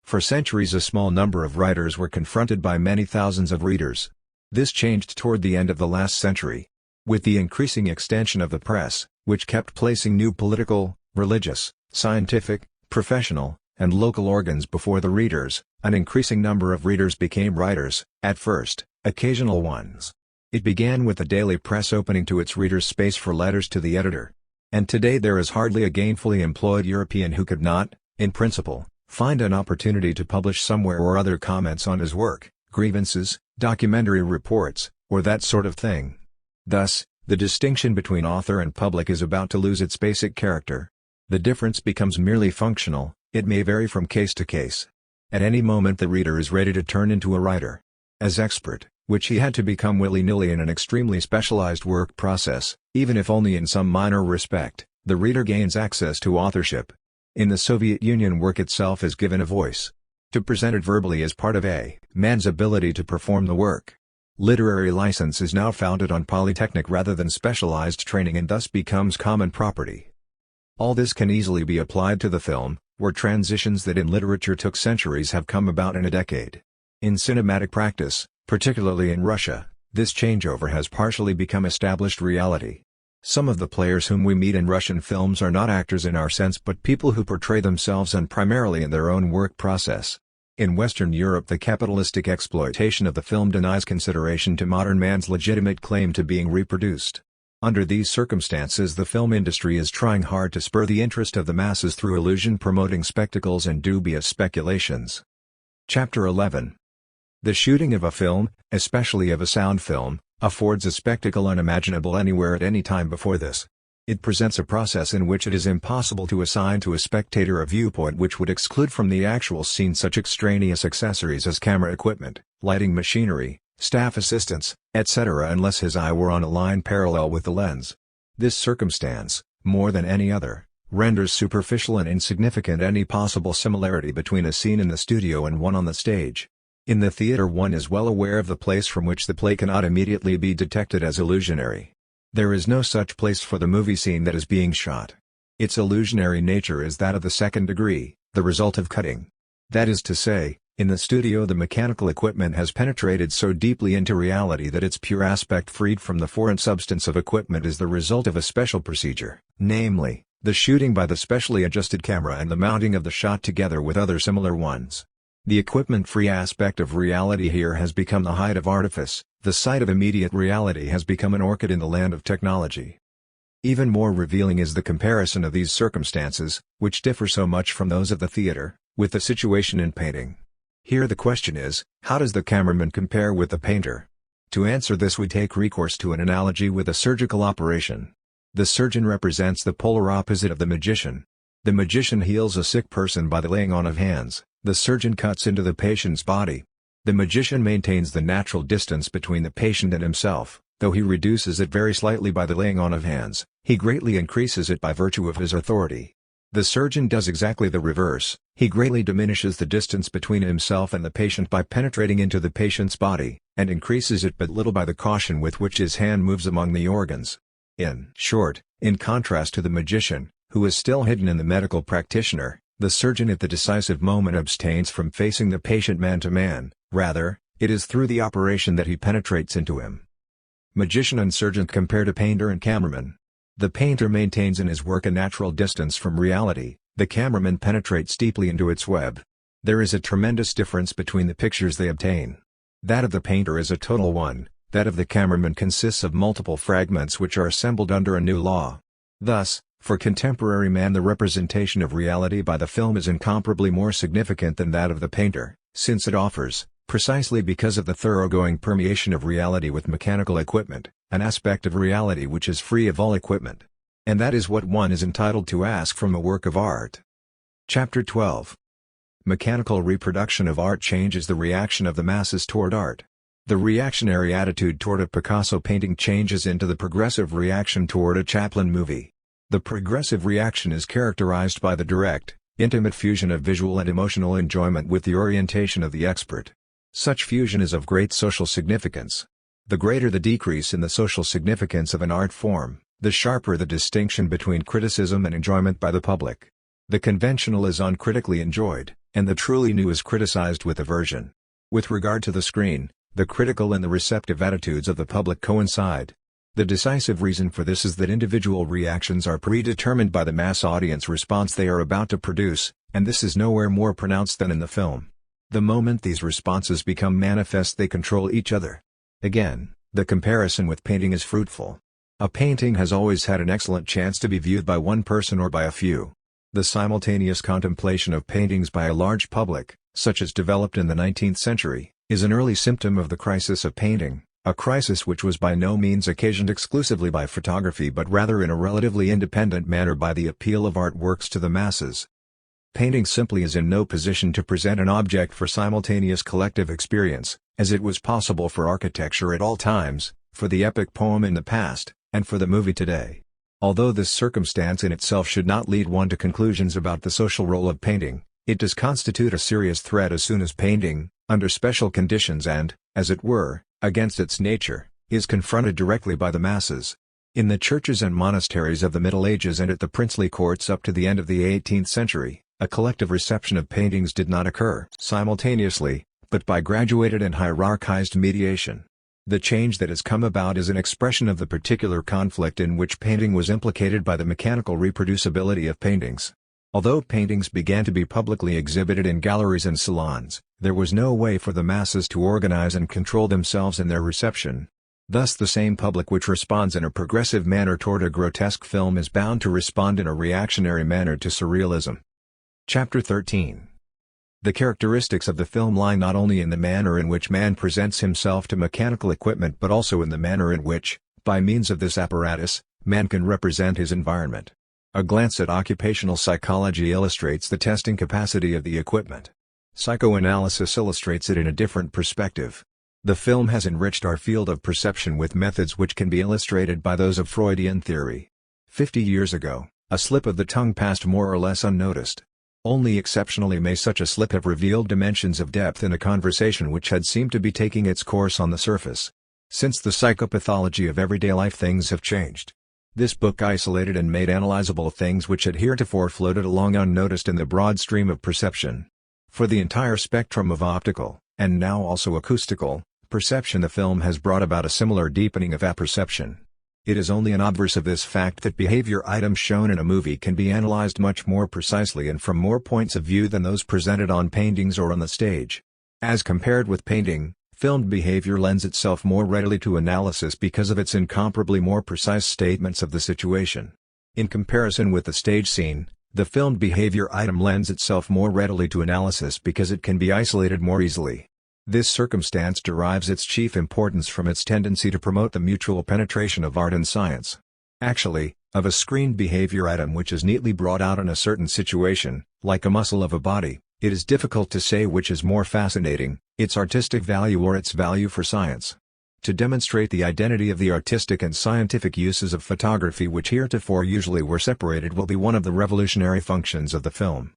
For centuries a small number of writers were confronted by many thousands of readers. This changed toward the end of the last century. With the increasing extension of the press, which kept placing new political, religious, scientific, professional, and local organs before the readers, an increasing number of readers became writers, at first, occasional ones. It began with the daily press opening to its readers space for letters to the editor. And today there is hardly a gainfully employed European who could not, in principle, find an opportunity to publish somewhere or other comments on his work, grievances, documentary reports, or that sort of thing. Thus, the distinction between author and public is about to lose its basic character. The difference becomes merely functional. It may vary from case to case. At any moment the reader is ready to turn into a writer. As expert, which he had to become willy-nilly in an extremely specialized work process, even if only in some minor respect, the reader gains access to authorship. In the Soviet Union work itself is given a voice. To present it verbally is part of a man's ability to perform the work. Literary license is now founded on polytechnic rather than specialized training and thus becomes common property. All this can easily be applied to the film, where transitions that in literature took centuries have come about in a decade. In cinematic practice, particularly in Russia, this changeover has partially become established reality. Some of the players whom we meet in Russian films are not actors in our sense but people who portray themselves and primarily in their own work process. In Western Europe the capitalistic exploitation of the film denies consideration to modern man's legitimate claim to being reproduced. Under these circumstances the film industry is trying hard to spur the interest of the masses through illusion-promoting spectacles and dubious speculations. Chapter 11. The shooting of a film, especially of a sound film, affords a spectacle unimaginable anywhere at any time before this. It presents a process in which it is impossible to assign to a spectator a viewpoint which would exclude from the actual scene such extraneous accessories as camera equipment, lighting machinery, staff assistants, etc. unless his eye were on a line parallel with the lens. This circumstance, more than any other, renders superficial and insignificant any possible similarity between a scene in the studio and one on the stage. In the theater one is well aware of the place from which the play cannot immediately be detected as illusionary. There is no such place for the movie scene that is being shot. Its illusionary nature is that of the second degree, the result of cutting. That is to say, in the studio the mechanical equipment has penetrated so deeply into reality that its pure aspect freed from the foreign substance of equipment is the result of a special procedure, namely, the shooting by the specially adjusted camera and the mounting of the shot together with other similar ones. The equipment-free aspect of reality here has become the height of artifice, the sight of immediate reality has become an orchid in the land of technology. Even more revealing is the comparison of these circumstances, which differ so much from those of the theater, with the situation in painting. Here the question is, how does the cameraman compare with the painter? To answer this we take recourse to an analogy with a surgical operation. The surgeon represents the polar opposite of the magician. The magician heals a sick person by the laying on of hands, the surgeon cuts into the patient's body. The magician maintains the natural distance between the patient and himself, though he reduces it very slightly by the laying on of hands, he greatly increases it by virtue of his authority. The surgeon does exactly the reverse, he greatly diminishes the distance between himself and the patient by penetrating into the patient's body, and increases it but little by the caution with which his hand moves among the organs. In short, in contrast to the magician, who is still hidden in the medical practitioner, the surgeon at the decisive moment abstains from facing the patient man to man, rather, it is through the operation that he penetrates into him. Magician and surgeon compare to painter and cameraman. The painter maintains in his work a natural distance from reality, the cameraman penetrates deeply into its web. There is a tremendous difference between the pictures they obtain. That of the painter is a total one, that of the cameraman consists of multiple fragments which are assembled under a new law. Thus, for contemporary man the representation of reality by the film is incomparably more significant than that of the painter, since it offers, precisely because of the thoroughgoing permeation of reality with mechanical equipment, an aspect of reality which is free of all equipment. And that is what one is entitled to ask from a work of art. Chapter 12. Mechanical reproduction of art changes the reaction of the masses toward art. The reactionary attitude toward a Picasso painting changes into the progressive reaction toward a Chaplin movie. The progressive reaction is characterized by the direct, intimate fusion of visual and emotional enjoyment with the orientation of the expert. Such fusion is of great social significance. The greater the decrease in the social significance of an art form, the sharper the distinction between criticism and enjoyment by the public. The conventional is uncritically enjoyed, and the truly new is criticized with aversion. With regard to the screen, the critical and the receptive attitudes of the public coincide. The decisive reason for this is that individual reactions are predetermined by the mass audience response they are about to produce, and this is nowhere more pronounced than in the film. The moment these responses become manifest they control each other. Again, the comparison with painting is fruitful. A painting has always had an excellent chance to be viewed by one person or by a few. The simultaneous contemplation of paintings by a large public, such as developed in the 19th century, is an early symptom of the crisis of painting. A crisis which was by no means occasioned exclusively by photography but rather in a relatively independent manner by the appeal of artworks to the masses. Painting simply is in no position to present an object for simultaneous collective experience, as it was possible for architecture at all times, for the epic poem in the past, and for the movie today. Although this circumstance in itself should not lead one to conclusions about the social role of painting, it does constitute a serious threat as soon as painting, under special conditions and, as it were, against its nature, is confronted directly by the masses. In the churches and monasteries of the Middle Ages and at the princely courts up to the end of the 18th century, a collective reception of paintings did not occur simultaneously, but by graduated and hierarchized mediation. The change that has come about is an expression of the particular conflict in which painting was implicated by the mechanical reproducibility of paintings. Although paintings began to be publicly exhibited in galleries and salons, there was no way for the masses to organize and control themselves in their reception. Thus the same public which responds in a progressive manner toward a grotesque film is bound to respond in a reactionary manner to surrealism. Chapter 13. The characteristics of the film lie not only in the manner in which man presents himself to mechanical equipment but also in the manner in which, by means of this apparatus, man can represent his environment. A glance at occupational psychology illustrates the testing capacity of the equipment. Psychoanalysis illustrates it in a different perspective. The film has enriched our field of perception with methods which can be illustrated by those of Freudian theory. 50 years ago, a slip of the tongue passed more or less unnoticed. Only exceptionally may such a slip have revealed dimensions of depth in a conversation which had seemed to be taking its course on the surface. Since the psychopathology of everyday life, things have changed. This book isolated and made analyzable things which had heretofore floated along unnoticed in the broad stream of perception. For the entire spectrum of optical, and now also acoustical, perception, the film has brought about a similar deepening of apperception. It is only an obverse of this fact that behavior items shown in a movie can be analyzed much more precisely and from more points of view than those presented on paintings or on the stage. As compared with painting, filmed behavior lends itself more readily to analysis because of its incomparably more precise statements of the situation. In comparison with the stage scene, the filmed behavior item lends itself more readily to analysis because it can be isolated more easily. This circumstance derives its chief importance from its tendency to promote the mutual penetration of art and science. Actually, of a screened behavior item which is neatly brought out in a certain situation, like a muscle of a body, it is difficult to say which is more fascinating, its artistic value or its value for science. To demonstrate the identity of the artistic and scientific uses of photography which heretofore usually were separated will be one of the revolutionary functions of the film.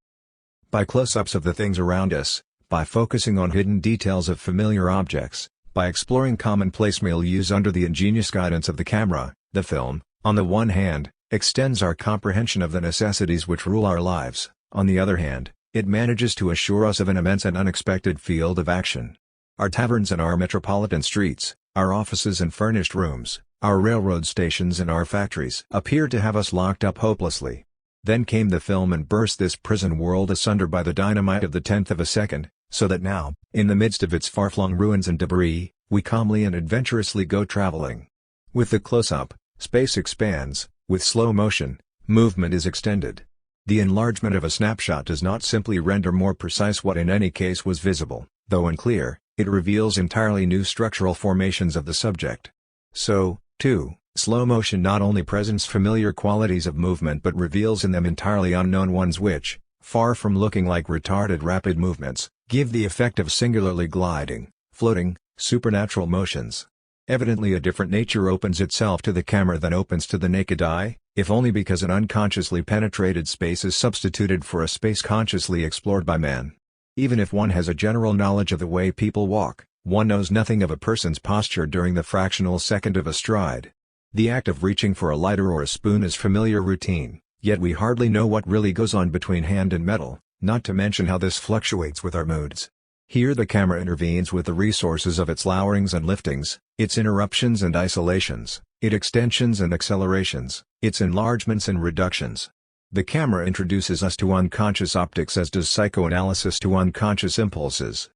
By close-ups of the things around us, by focusing on hidden details of familiar objects, by exploring commonplace milieus under the ingenious guidance of the camera, the film, on the one hand, extends our comprehension of the necessities which rule our lives, on the other hand, it manages to assure us of an immense and unexpected field of action. Our taverns and our metropolitan streets, our offices and furnished rooms, our railroad stations and our factories appeared to have us locked up hopelessly. Then came the film and burst this prison world asunder by the dynamite of the tenth of a second, so that now, in the midst of its far-flung ruins and debris, we calmly and adventurously go traveling. With the close-up, space expands, with slow motion, movement is extended. The enlargement of a snapshot does not simply render more precise what in any case was visible, though unclear, it reveals entirely new structural formations of the subject. So, too, slow motion not only presents familiar qualities of movement but reveals in them entirely unknown ones which, far from looking like retarded rapid movements, give the effect of singularly gliding, floating, supernatural motions. Evidently a different nature opens itself to the camera than opens to the naked eye, if only because an unconsciously penetrated space is substituted for a space consciously explored by man. Even if one has a general knowledge of the way people walk, one knows nothing of a person's posture during the fractional second of a stride. The act of reaching for a lighter or a spoon is familiar routine, yet we hardly know what really goes on between hand and metal, not to mention how this fluctuates with our moods. Here the camera intervenes with the resources of its lowerings and liftings, its interruptions and isolations, its extensions and accelerations, its enlargements and reductions. The camera introduces us to unconscious optics as does psychoanalysis to unconscious impulses.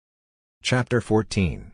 Chapter 14.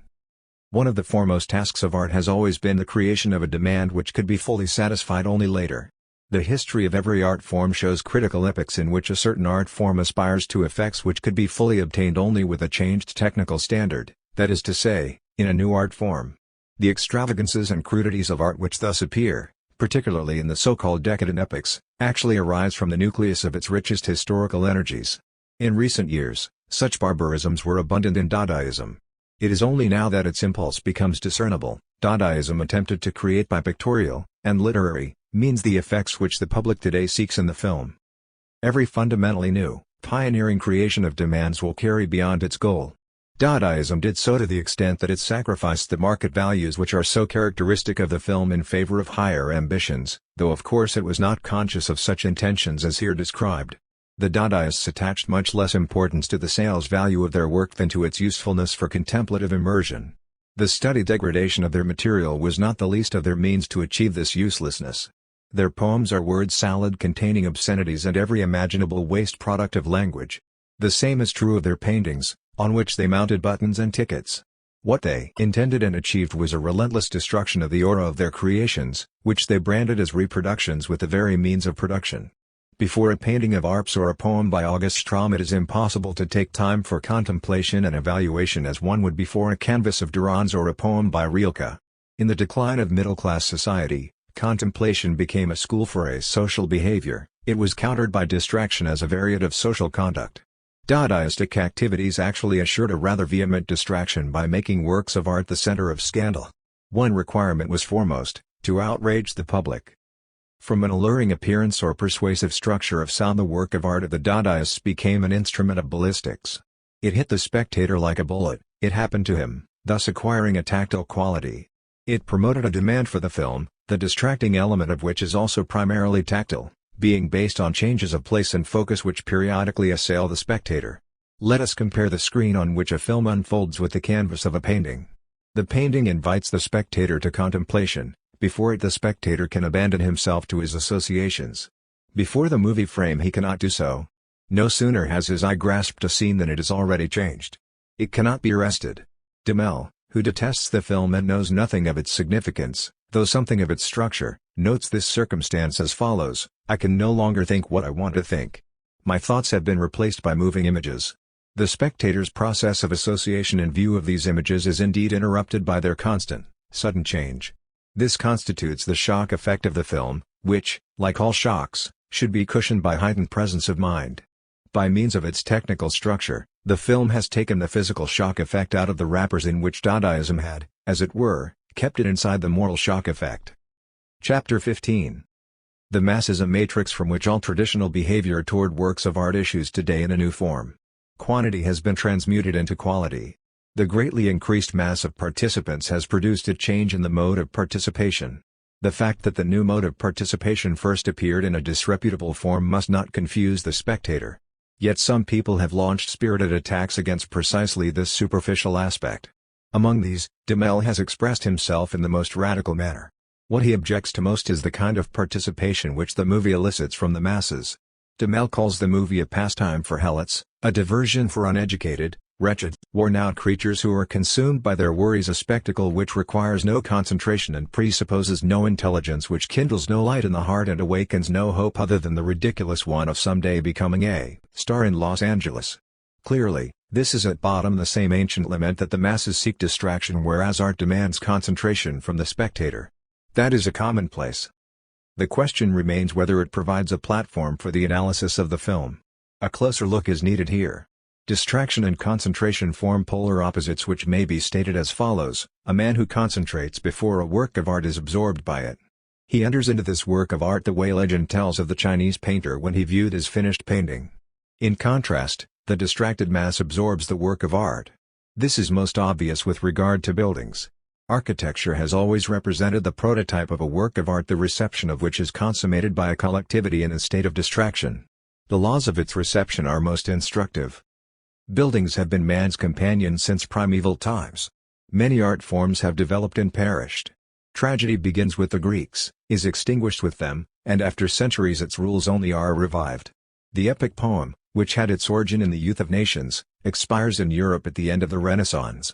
One of the foremost tasks of art has always been the creation of a demand which could be fully satisfied only later. The history of every art form shows critical epochs in which a certain art form aspires to effects which could be fully obtained only with a changed technical standard, that is to say, in a new art form. The extravagances and crudities of art which thus appear, particularly in the so-called decadent epochs, actually arise from the nucleus of its richest historical energies. In recent years, such barbarisms were abundant in Dadaism. It is only now that its impulse becomes discernible. Dadaism attempted to create by pictorial, and literary, means the effects which the public today seeks in the film. Every fundamentally new, pioneering creation of demands will carry beyond its goal. Dadaism did so to the extent that it sacrificed the market values which are so characteristic of the film in favor of higher ambitions, though of course it was not conscious of such intentions as here described. The Dadaists attached much less importance to the sales value of their work than to its usefulness for contemplative immersion. The studied degradation of their material was not the least of their means to achieve this uselessness. Their poems are word salad containing obscenities and every imaginable waste product of language. The same is true of their paintings, on which they mounted buttons and tickets. What they intended and achieved was a relentless destruction of the aura of their creations, which they branded as reproductions with the very means of production. Before a painting of Arps or a poem by August Straume, it is impossible to take time for contemplation and evaluation as one would before a canvas of Durance or a poem by Rilke. In the decline of middle-class society, contemplation became a school for asocial behavior. It was countered by distraction as a variant of social conduct. Dadaistic activities actually assured a rather vehement distraction by making works of art the center of scandal. One requirement was foremost, to outrage the public. From an alluring appearance or persuasive structure of sound, the work of art of the Dadaists became an instrument of ballistics. It hit the spectator like a bullet, it happened to him, thus acquiring a tactile quality. It promoted a demand for the film, the distracting element of which is also primarily tactile, being based on changes of place and focus which periodically assail the spectator. Let us compare the screen on which a film unfolds with the canvas of a painting. The painting invites the spectator to contemplation. Before it, the spectator can abandon himself to his associations. Before the movie frame, he cannot do so. No sooner has his eye grasped a scene than it is already changed. It cannot be arrested. Duhamel, who detests the film and knows nothing of its significance, though something of its structure, notes this circumstance as follows: "I can no longer think what I want to think. My thoughts have been replaced by moving images." The spectator's process of association in view of these images is indeed interrupted by their constant, sudden change. This constitutes the shock effect of the film, which, like all shocks, should be cushioned by heightened presence of mind. By means of its technical structure, the film has taken the physical shock effect out of the wrappers in which Dadaism had, as it were, kept it inside the moral shock effect. Chapter 15. The mass is a matrix from which all traditional behavior toward works of art issues today in a new form. Quantity has been transmuted into quality. The greatly increased mass of participants has produced a change in the mode of participation. The fact that the new mode of participation first appeared in a disreputable form must not confuse the spectator. Yet some people have launched spirited attacks against precisely this superficial aspect. Among these, Duhamel has expressed himself in the most radical manner. What he objects to most is the kind of participation which the movie elicits from the masses. Duhamel calls the movie a pastime for helots, a diversion for uneducated, wretched, worn-out creatures who are consumed by their worries, a spectacle which requires no concentration and presupposes no intelligence, which kindles no light in the heart and awakens no hope other than the ridiculous one of someday becoming a star in Los Angeles. Clearly, this is at bottom the same ancient lament that the masses seek distraction whereas art demands concentration from the spectator. That is a commonplace. The question remains whether it provides a platform for the analysis of the film. A closer look is needed here. Distraction and concentration form polar opposites which may be stated as follows: a man who concentrates before a work of art is absorbed by it. He enters into this work of art the way legend tells of the Chinese painter when he viewed his finished painting. In contrast, the distracted mass absorbs the work of art. This is most obvious with regard to buildings. Architecture has always represented the prototype of a work of art, the reception of which is consummated by a collectivity in a state of distraction. The laws of its reception are most instructive. Buildings have been man's companion since primeval times. Many art forms have developed and perished. Tragedy begins with the Greeks, is extinguished with them, and after centuries its rules only are revived. The epic poem, which had its origin in the youth of nations, expires in Europe at the end of the Renaissance.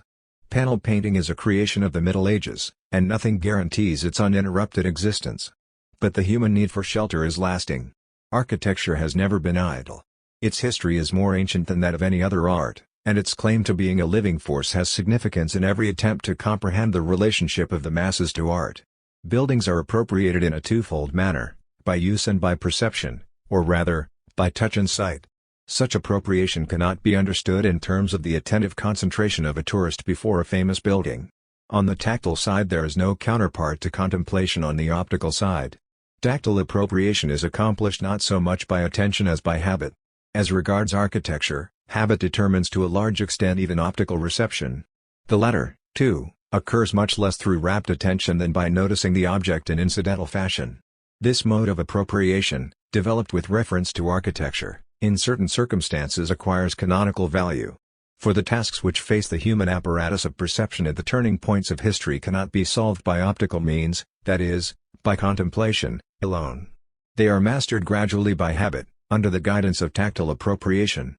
Panel painting is a creation of the Middle Ages, and nothing guarantees its uninterrupted existence. But the human need for shelter is lasting. Architecture has never been idle. Its history is more ancient than that of any other art, and its claim to being a living force has significance in every attempt to comprehend the relationship of the masses to art. Buildings are appropriated in a twofold manner, by use and by perception, or rather, by touch and sight. Such appropriation cannot be understood in terms of the attentive concentration of a tourist before a famous building. On the tactile side there is no counterpart to contemplation on the optical side. Tactile appropriation is accomplished not so much by attention as by habit. As regards architecture, habit determines to a large extent even optical reception. The latter, too, occurs much less through rapt attention than by noticing the object in incidental fashion. This mode of appropriation, developed with reference to architecture, in certain circumstances acquires canonical value. For the tasks which face the human apparatus of perception at the turning points of history cannot be solved by optical means, that is, by contemplation, alone. They are mastered gradually by habit, under the guidance of tactile appropriation.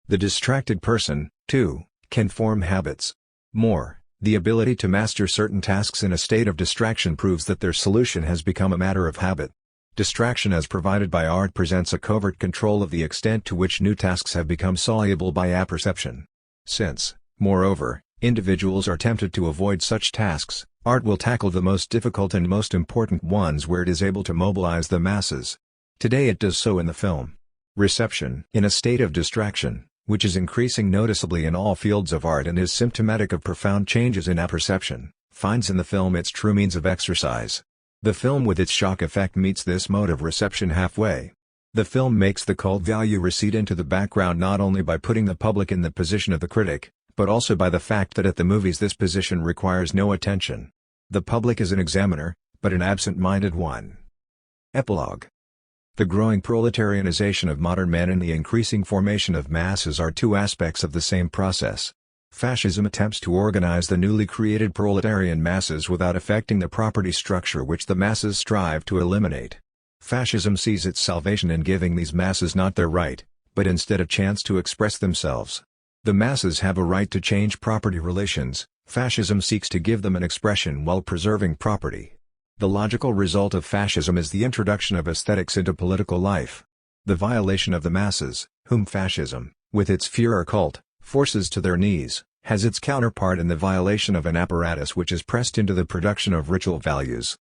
The distracted person, too, can form habits. More, the ability to master certain tasks in a state of distraction proves that their solution has become a matter of habit. Distraction as provided by art presents a covert control of the extent to which new tasks have become soluble by apperception. Since, moreover, individuals are tempted to avoid such tasks, art will tackle the most difficult and most important ones where it is able to mobilize the masses. Today it does so in the film. Reception, in a state of distraction, which is increasing noticeably in all fields of art and is symptomatic of profound changes in apperception, finds in the film its true means of exercise. The film with its shock effect meets this mode of reception halfway. The film makes the cult value recede into the background not only by putting the public in the position of the critic, but also by the fact that at the movies this position requires no attention. The public is an examiner, but an absent-minded one. Epilogue. The growing proletarianization of modern men and the increasing formation of masses are two aspects of the same process. Fascism attempts to organize the newly created proletarian masses without affecting the property structure which the masses strive to eliminate. Fascism sees its salvation in giving these masses not their right, but instead a chance to express themselves. The masses have a right to change property relations. Fascism seeks to give them an expression while preserving property. The logical result of fascism is the introduction of aesthetics into political life. The violation of the masses, whom fascism, with its Führer cult, forces to their knees, has its counterpart in the violation of an apparatus which is pressed into the production of ritual values.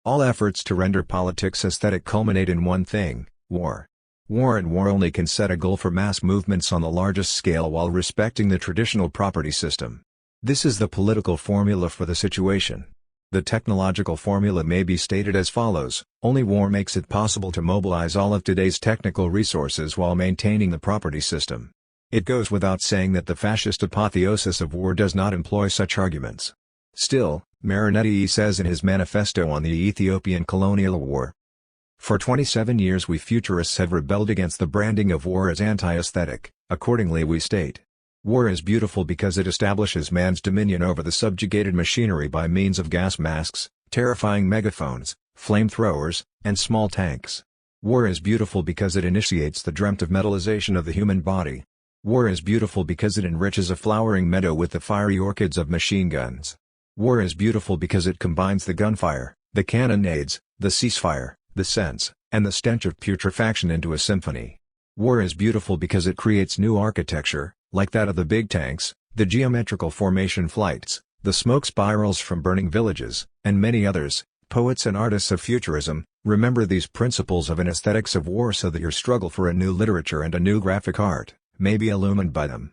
All efforts to render politics aesthetic culminate in one thing: war. War and war only can set a goal for mass movements on the largest scale while respecting the traditional property system. This is the political formula for the situation. The technological formula may be stated as follows: only war makes it possible to mobilize all of today's technical resources while maintaining the property system. It goes without saying that the fascist apotheosis of war does not employ such arguments. Still, Marinetti says in his manifesto on the Ethiopian colonial war, "For 27 years we futurists have rebelled against the branding of war as anti-aesthetic. Accordingly we state, war is beautiful because it establishes man's dominion over the subjugated machinery by means of gas masks, terrifying megaphones, flamethrowers, and small tanks. War is beautiful because it initiates the dreamt of metallization of the human body. War is beautiful because it enriches a flowering meadow with the fiery orchids of machine guns. War is beautiful because it combines the gunfire, the cannonades, the ceasefire, the sense, and the stench of putrefaction into a symphony. War is beautiful because it creates new architecture, like that of the big tanks, the geometrical formation flights, the smoke spirals from burning villages, and many others. Poets and artists of futurism, remember these principles of an aesthetics of war so that your struggle for a new literature and a new graphic art may be illumined by them."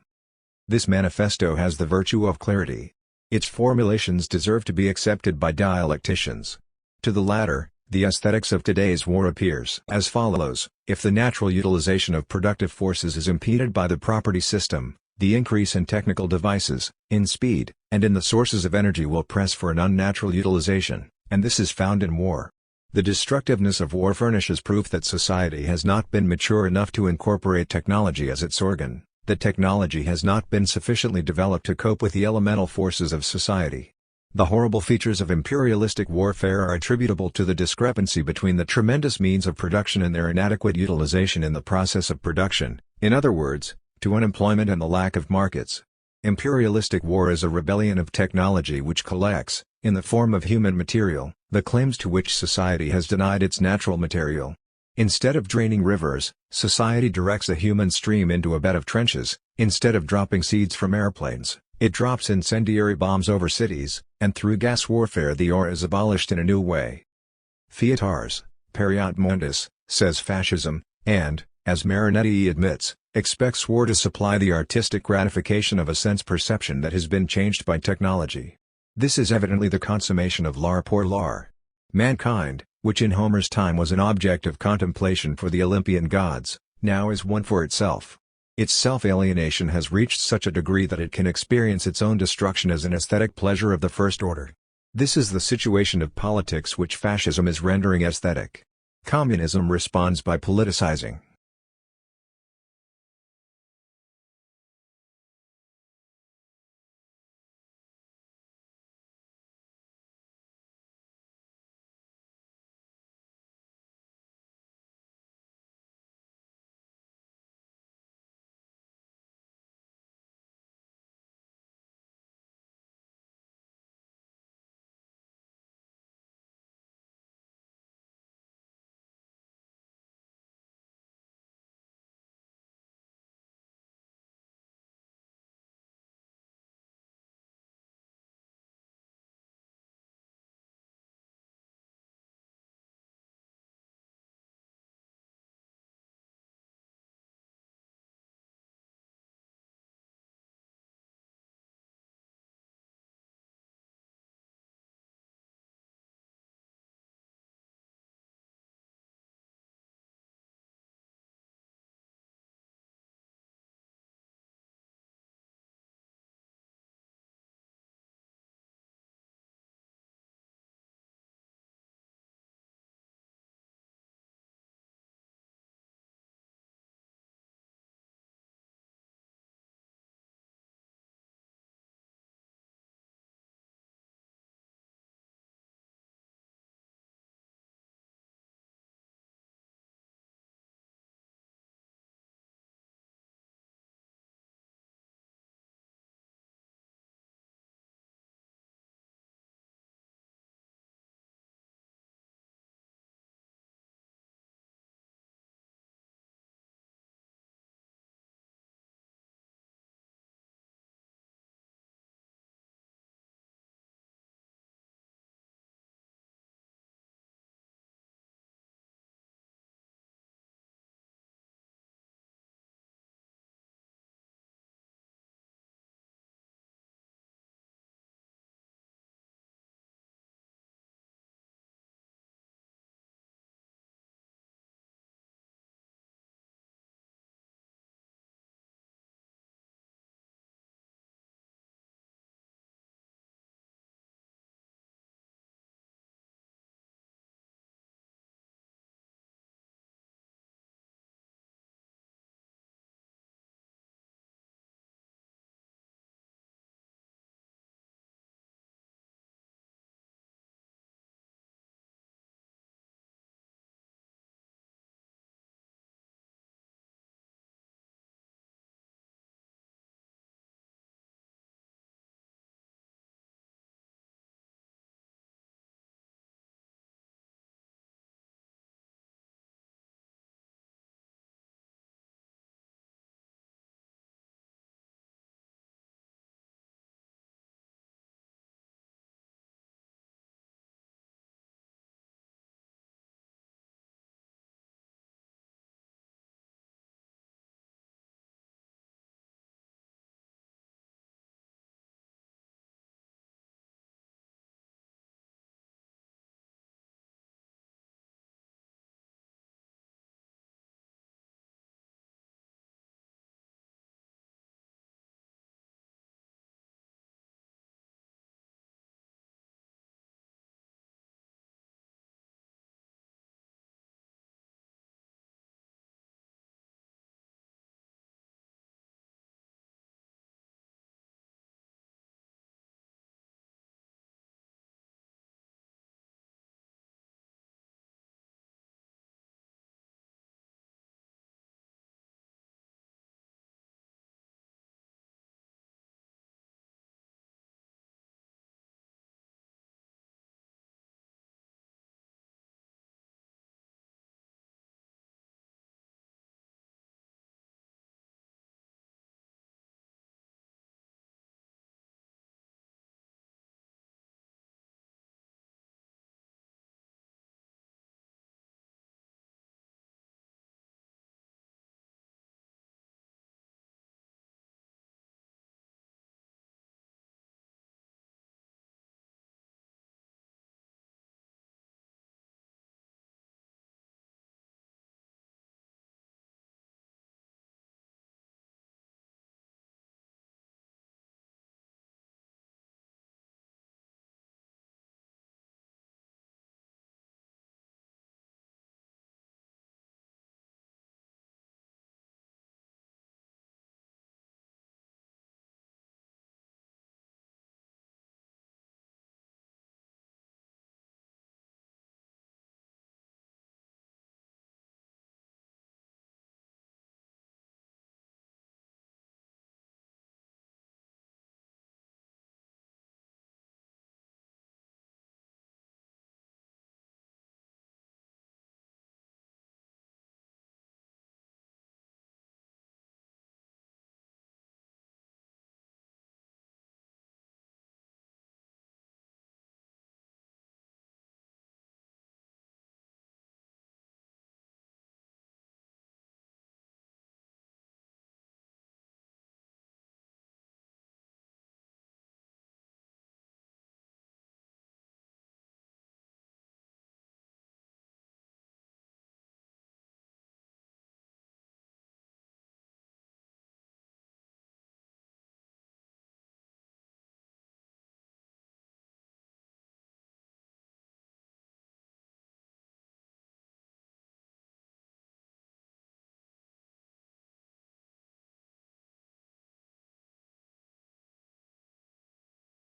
This manifesto has the virtue of clarity. Its formulations deserve to be accepted by dialecticians. To the latter, the aesthetics of today's war appears as follows: if the natural utilization of productive forces is impeded by the property system, the increase in technical devices, in speed, and in the sources of energy will press for an unnatural utilization, and this is found in war. The destructiveness of war furnishes proof that society has not been mature enough to incorporate technology as its organ, that technology has not been sufficiently developed to cope with the elemental forces of society. The horrible features of imperialistic warfare are attributable to the discrepancy between the tremendous means of production and their inadequate utilization in the process of production, in other words, to unemployment and the lack of markets. Imperialistic war is a rebellion of technology which collects, in the form of human material, the claims to which society has denied its natural material. Instead of draining rivers, society directs a human stream into a bed of trenches. Instead of dropping seeds from airplanes, it drops incendiary bombs over cities, and through gas warfare the ore is abolished in a new way. Fiat ars, periat mundus, says fascism, and, as Marinetti admits, expects war to supply the artistic gratification of a sense perception that has been changed by technology. This is evidently the consummation of l'art pour l'art. Mankind, which in Homer's time was an object of contemplation for the Olympian gods, now is one for itself. Its self-alienation has reached such a degree that it can experience its own destruction as an aesthetic pleasure of the first order. This is the situation of politics which fascism is rendering aesthetic. Communism responds by politicizing.